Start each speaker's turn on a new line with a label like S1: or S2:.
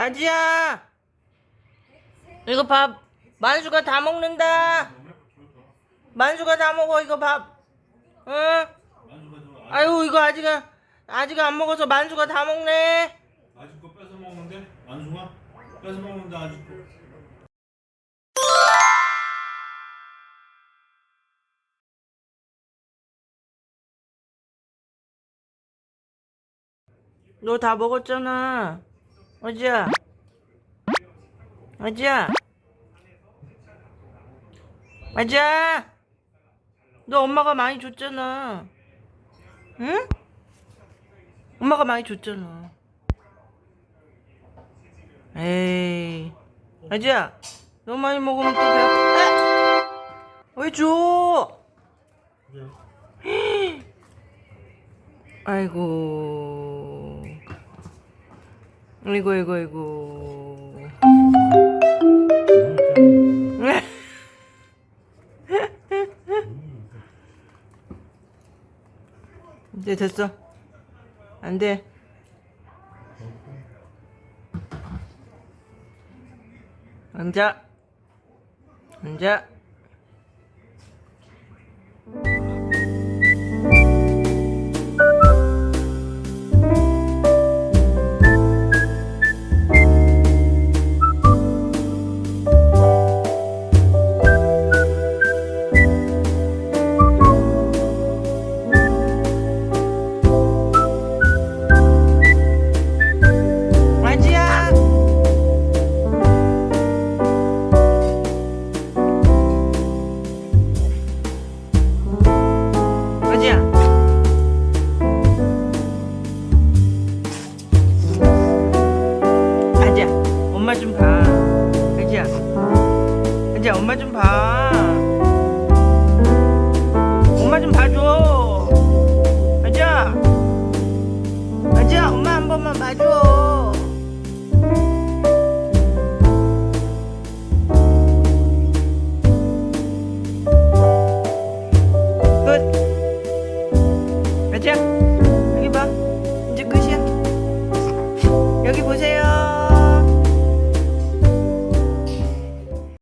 S1: 아지야, 이거 밥 만수가 다 먹는다. 만수가 다 먹어 이거 밥. 응? 아유 이거 아직 안 먹어서 만수가 다 먹네.
S2: 아직 거 뺏어 먹는데? 안숭아? 뺏어 먹는데 아직 거.
S1: 너 다 먹었잖아. 아지야, 아지야, 아지야. 너 엄마가 많이 줬잖아. 응? 엄마가 많이 줬잖아. 에이, 아지야, 너무 많이 먹으면 또 배고파. 왜 줘? 아이고, 아이고. 이제 됐어. 안 돼. 앉아. 앉아. 아지야. 아지야. 아지야, 엄마 좀 봐. 아지야, 아지야, 엄마 좀 봐. 엄마 좀 봐줘. 아지야, 아지야, 엄마 한 번만 봐줘.